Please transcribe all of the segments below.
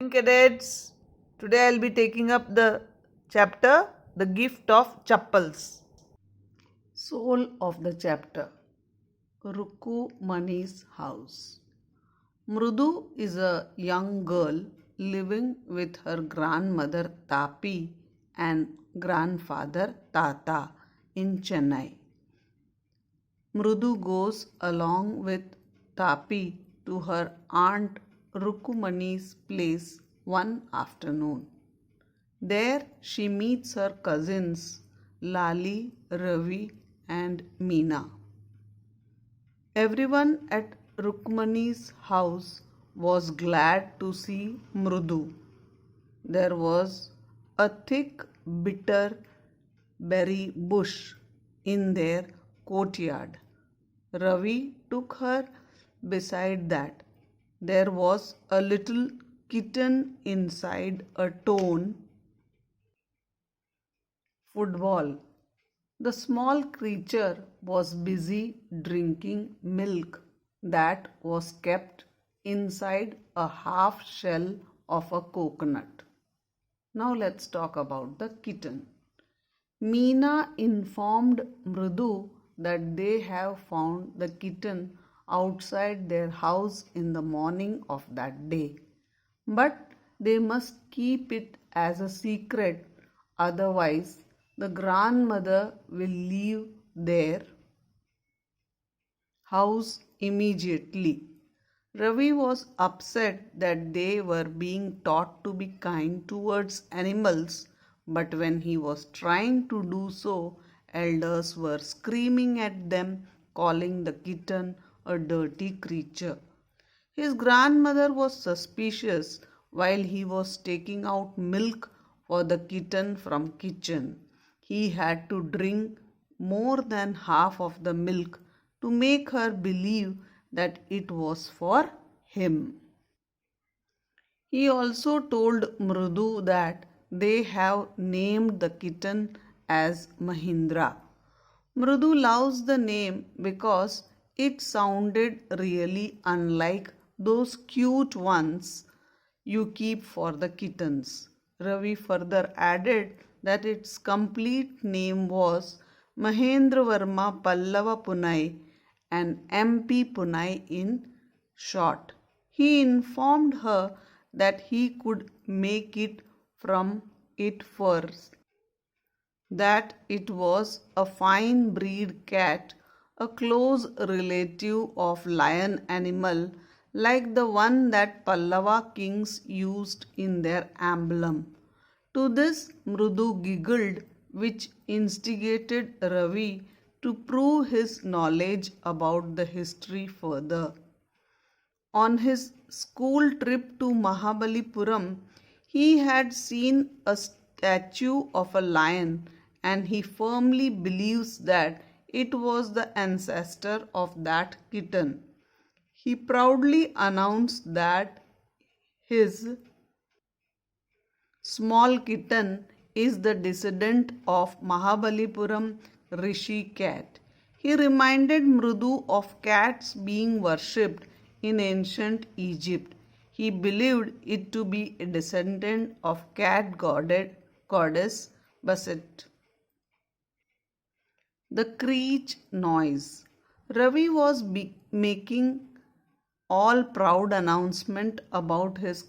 morning, cadets. Today I'll be taking up the chapter The Gift of Chappals. Soul of the chapter Rukmani's house. Mrudu is a young girl living with her grandmother Tapi and grandfather Tata in Chennai. Mrudu goes along with Tapi to her aunt Rukmani's place one afternoon. There she meets her cousins Lali, Ravi, and Meena. Everyone at Rukmani's house was glad to see Mrudu. There was a thick, bitter berry bush in their courtyard. Ravi took her beside that. There was a little kitten inside a torn football. The small creature was busy drinking milk that was kept inside a half shell of a coconut. Now let's talk about the kitten. Meena informed Mrudu that they have found the kitten outside their house in the morning of that day. But they must keep it as a secret, otherwise, the grandmother will leave their house immediately. Ravi was upset that they were being taught to be kind towards animals, but when he was trying to do so, elders were screaming at them, calling the kitten a dirty creature. His grandmother was suspicious while he was taking out milk for the kitten from kitchen. He had to drink more than half of the milk to make her believe that it was for him. He also told Mrudu that they have named the kitten as Mahindra. Mrudu loves the name because it sounded really unlike those cute ones you keep for the kittens. Ravi further added that its complete name was Mahendra Varma Pallava Punai and MP Punai in short. He informed her that he could make it from it furs, that it was a fine breed cat, a close relative of lion animal like the one that Pallava kings used in their emblem. To this Mrudu giggled, which instigated Ravi to prove his knowledge about the history further. On his school trip to Mahabalipuram, he had seen a statue of a lion and he firmly believes that it was the ancestor of that kitten. He proudly announced that his small kitten is the descendant of Mahabalipuram Rishi cat. He reminded Mrudu of cats being worshipped in ancient Egypt. He believed it to be a descendant of goddess Bastet. The creech noise. Ravi was making all proud announcement about his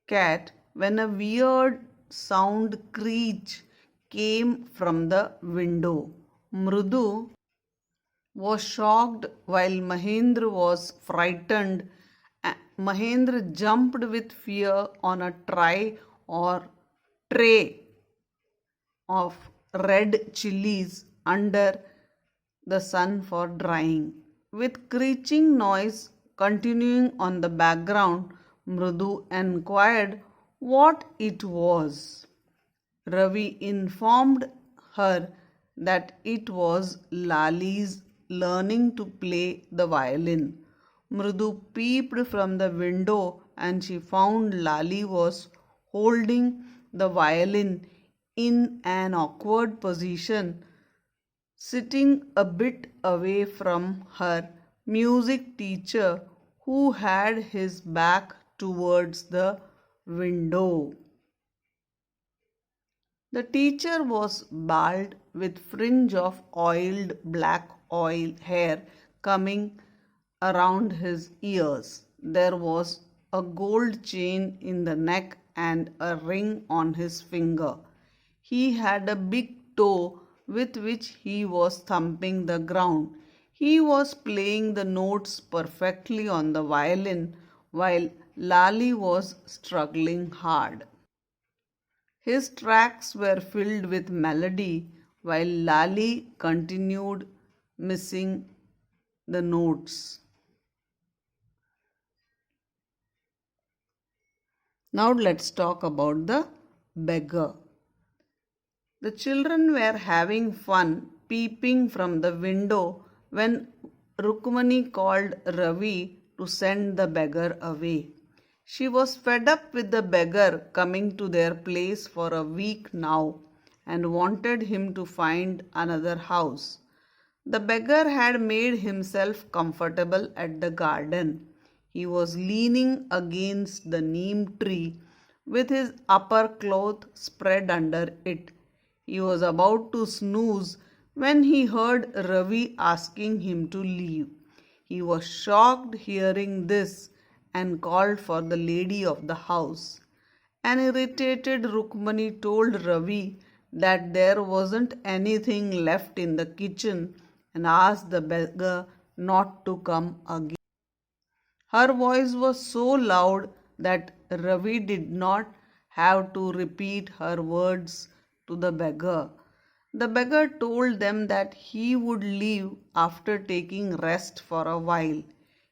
cat when a weird sound screech came from the window. Mrudu was shocked while Mahendra was frightened. Mahendra jumped with fear on a tray of red chilies under the sun for drying. With screeching noise continuing on the background, Mrudu inquired what it was. Ravi informed her that it was Lali's learning to play the violin. Mrudu peeped from the window and she found Lali was holding the violin in an awkward position, sitting a bit away from her music teacher who had his back towards the window. The teacher was bald with fringe of oiled black oil hair coming around his ears. There was a gold chain in the neck and a ring on his finger. He had a big toe with which he was thumping the ground. He was playing the notes perfectly on the violin while Lali was struggling hard. His tracks were filled with melody while Lali continued missing the notes. Now let's talk about the beggar. The children were having fun peeping from the window when Rukmani called Ravi to send the beggar away. She was fed up with the beggar coming to their place for a week now and wanted him to find another house. The beggar had made himself comfortable at the garden. He was leaning against the neem tree with his upper cloth spread under it. He was about to snooze when he heard Ravi asking him to leave. He was shocked hearing this and called for the lady of the house. An irritated Rukmani told Ravi that there wasn't anything left in the kitchen and asked the beggar not to come again. Her voice was so loud that Ravi did not have to repeat her words to the beggar. The beggar told them that he would leave after taking rest for a while.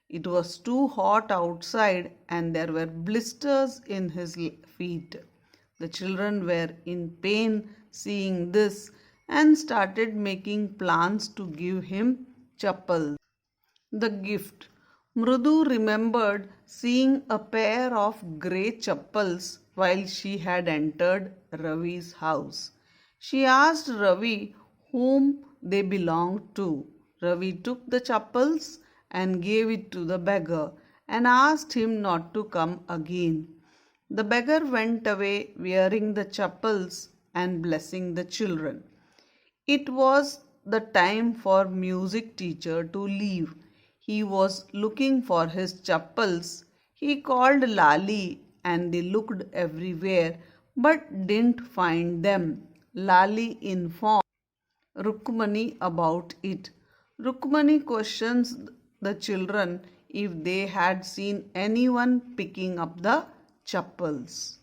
It was too hot outside and there were blisters in his feet. The children were in pain seeing this and started making plans to give him chappals. The gift. Mrudu remembered seeing a pair of grey chappals while she had entered Ravi's house. She asked Ravi whom they belonged to. Ravi took the chappals and gave it to the beggar and asked him not to come again. The beggar went away wearing the chappals and blessing the children. It was the time for music teacher to leave. He was looking for his chappals. He called Lali and they looked everywhere but didn't find them. Lali informed Rukmani about it. Rukmani questions the children if they had seen anyone picking up the chappals.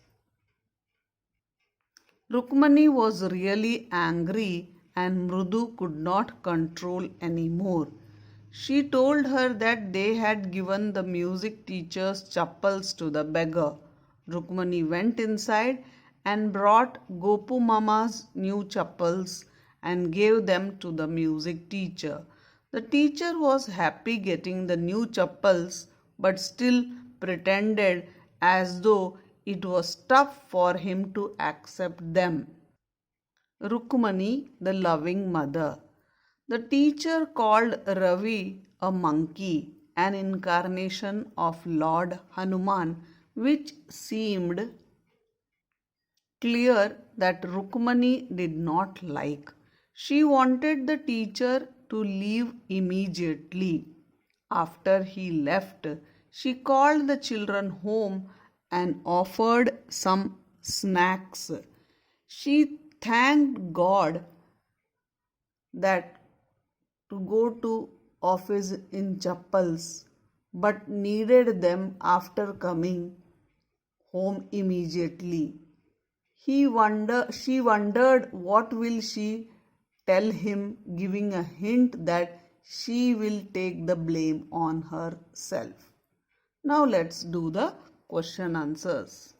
Rukmani was really angry and Mrudu could not control anymore. She told her that they had given the music teacher's chappals to the beggar. Rukmani went inside and brought Gopu Mama's new chappals and gave them to the music teacher. The teacher was happy getting the new chappals but still pretended as though it was tough for him to accept them. Rukmani, the loving mother. The teacher called Ravi a monkey, an incarnation of Lord Hanuman, which seemed clear that Rukmani did not like. She wanted the teacher to leave immediately. After he left, she called the children home and offered some snacks. She thanked God that to go to office in chappals but needed them after coming home immediately. She wondered what will she tell him, giving a hint that she will take the blame on herself. Now let's do the question answers.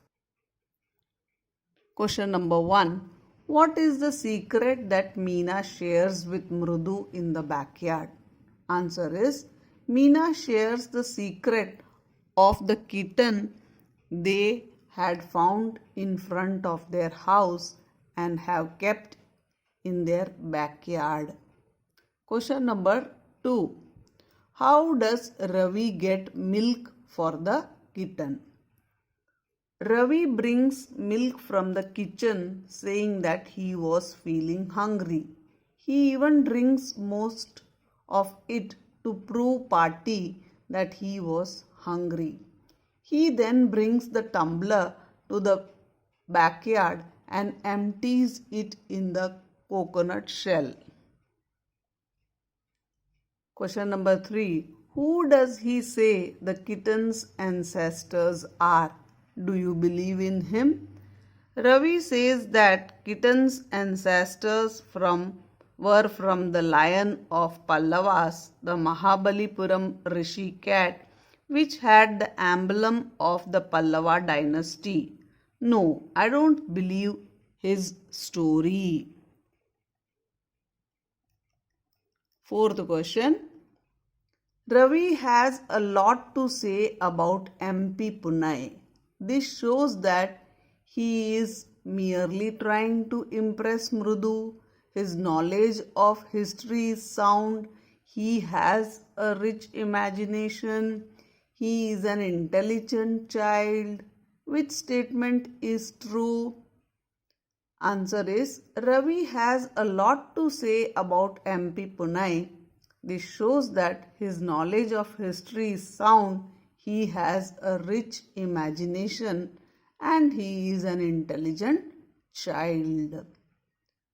Question number 1. What is the secret that Meena shares with Mrudu in the backyard? Answer is Meena shares the secret of the kitten they had found in front of their house and have kept in their backyard. Question number 2. How does Ravi get milk for the kitten? Ravi brings milk from the kitchen, saying that he was feeling hungry. He even drinks most of it to prove party that he was hungry. He then brings the tumbler to the backyard and empties it in the coconut shell. Question number 3. Who does he say the kitten's ancestors are? Do you believe in him? Ravi says that kitten's ancestors were from the lion of Pallavas, the Mahabalipuram Rishi cat, which had the emblem of the Pallava dynasty. No, I don't believe his story. Fourth question. Ravi has a lot to say about MP Punai. This shows that he is merely trying to impress Mrudu. His knowledge of history is sound. He has a rich imagination. He is an intelligent child. Which statement is true? Answer is Ravi has a lot to say about MP Punai. This shows that his knowledge of history is sound, he has a rich imagination, and he is an intelligent child.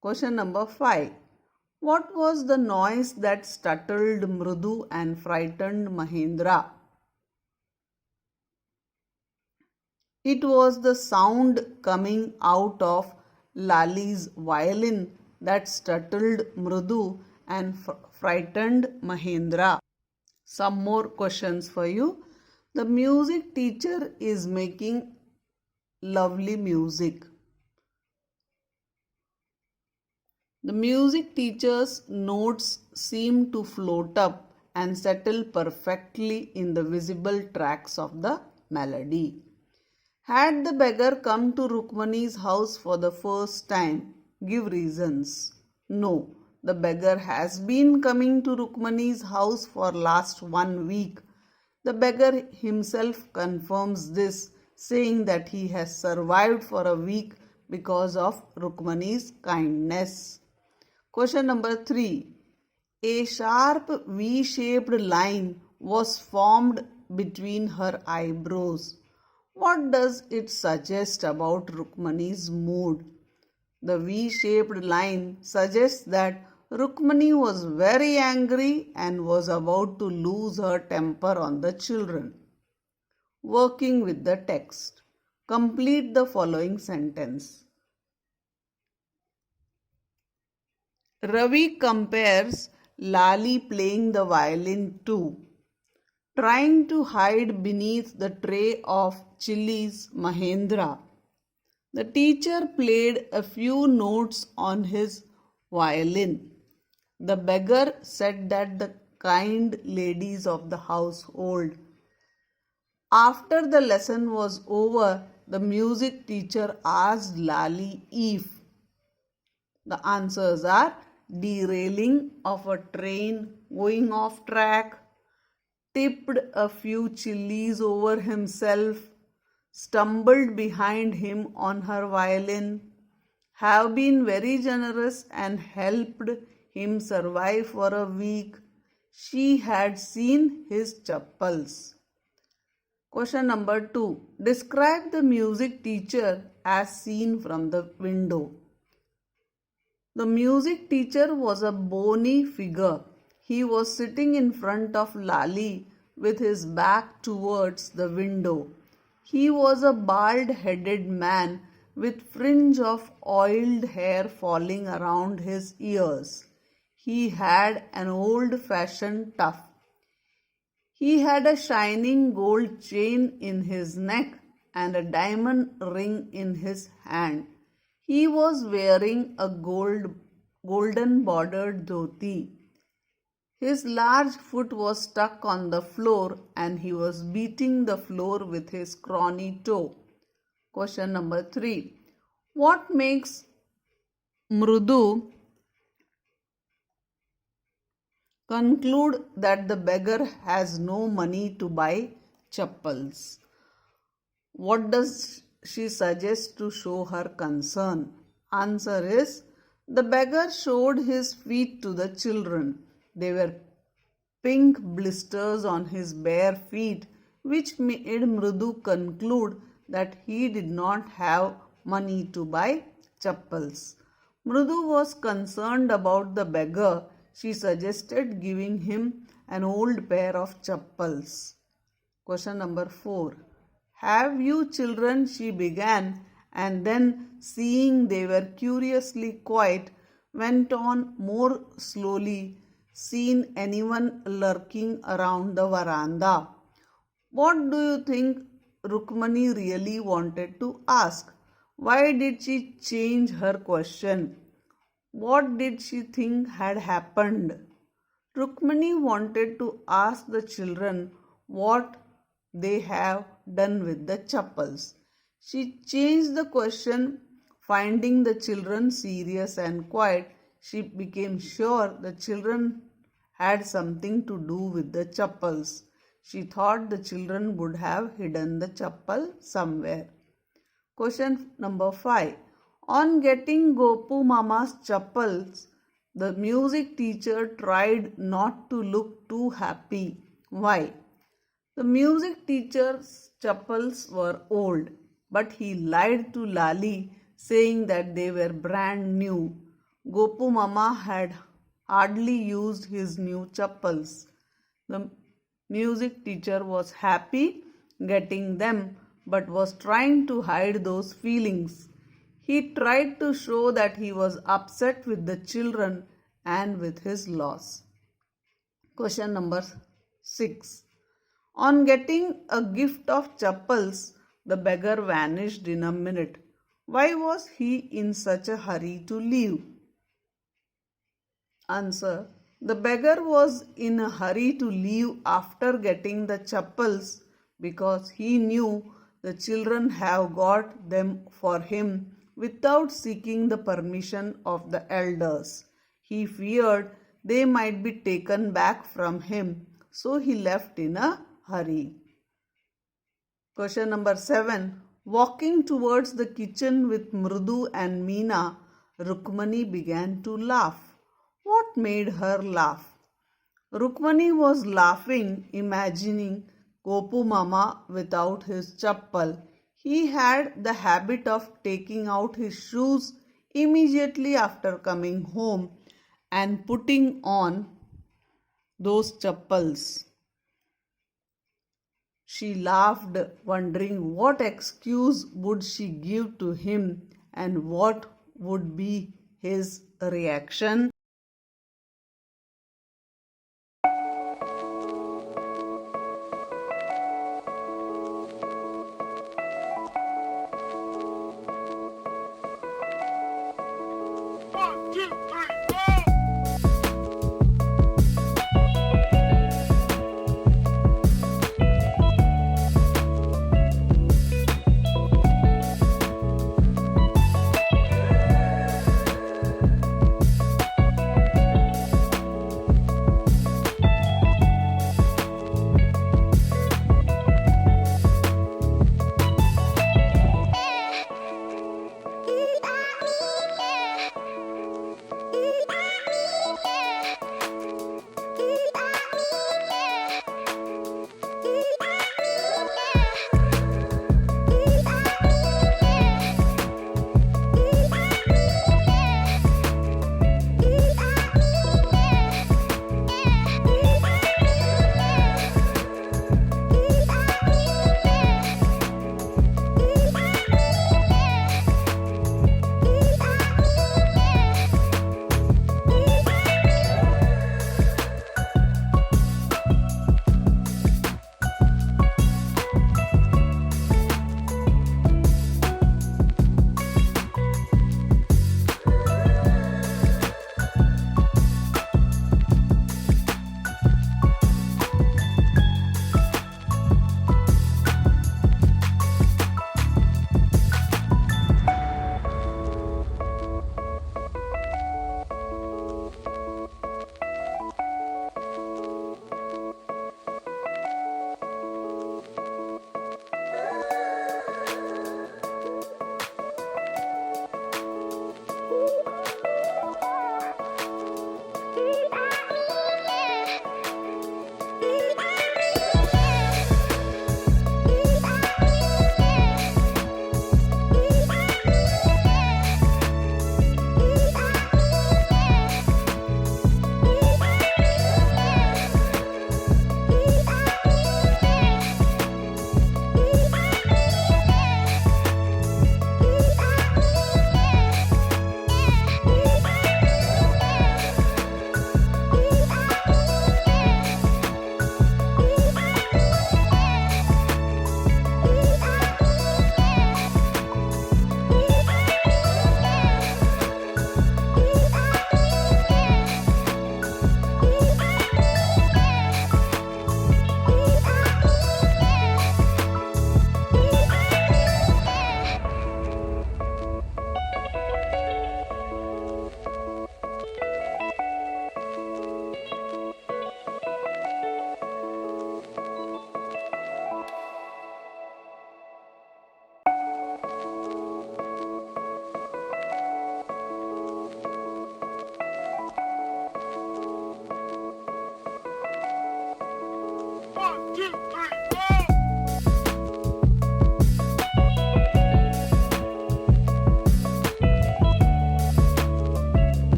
Question number 5. What was the noise that startled Mrudu and frightened Mahendra? It was the sound coming out of Lali's violin that startled Mrudu and frightened Mahendra. Some more questions for you. The music teacher is making lovely music. The music teacher's notes seem to float up and settle perfectly in the visible tracks of the melody. Had the beggar come to Rukmani's house for the first time? Give reasons. No, the beggar has been coming to Rukmani's house for last 1 week. The beggar himself confirms this, saying that he has survived for a week because of Rukmani's kindness. Question number 3. A sharp V-shaped line was formed between her eyebrows. What does it suggest about Rukmani's mood? The V-shaped line suggests that Rukmani was very angry and was about to lose her temper on the children. Working with the text. Complete the following sentence. Ravi compares Lali playing the violin to trying to hide beneath the tray of chilies Mahendra. The teacher played a few notes on his violin. The beggar said that the kind ladies of the household. After the lesson was over, the music teacher asked Lali if the answers are derailing of a train going off track, tipped a few chilies over himself, stumbled behind him on her violin, have been very generous and helped him survive for a week. She had seen his chappals. Question number 2. Describe the music teacher as seen from the window. The music teacher was a bony figure. He was sitting in front of Lali with his back towards the window. He was a bald-headed man with fringe of oiled hair falling around his ears. He had an old-fashioned tuft. He had a shining gold chain in his neck and a diamond ring in his hand. He was wearing a golden bordered dhoti. His large foot was stuck on the floor and he was beating the floor with his scrawny toe. Question number 3. What makes Mrudu conclude that the beggar has no money to buy chappals? What does she suggests to show her concern? Answer is the beggar showed his feet to the children. They were pink blisters on his bare feet, which made Mrudu conclude that he did not have money to buy chappals. Mrudu was concerned about the beggar. She suggested giving him an old pair of chappals. Question number 4. Have you children? She began, and then, seeing they were curiously quiet, went on more slowly. Seen anyone lurking around the veranda? What do you think Rukmani really wanted to ask? Why did she change her question? What did she think had happened? Rukmani wanted to ask the children what they have done with the chappals. She changed the question, finding the children serious and quiet. She became sure the children had something to do with the chappals. She thought the children would have hidden the chappal somewhere. Question number 5. On getting Gopu Mama's chappals, the music teacher tried not to look too happy. Why? The music teacher's chappals were old, but he lied to Lali, saying that they were brand new. Gopu Mama had hardly used his new chappals. The music teacher was happy getting them, but was trying to hide those feelings. He tried to show that he was upset with the children and with his loss. Question number 6. On getting a gift of chappals, the beggar vanished in a minute. Why was he in such a hurry to leave? Answer. The beggar was in a hurry to leave after getting the chappals because he knew the children have got them for him without seeking the permission of the elders. He feared they might be taken back from him, so he left in a hurry. Question number 7. Walking towards the kitchen with Mrudu and Meena, Rukmani began to laugh. What made her laugh? Rukmani was laughing, imagining Gopu Mama without his chappal. He had the habit of taking out his shoes immediately after coming home and putting on those chappals. She laughed, wondering what excuse would she give to him and what would be his reaction.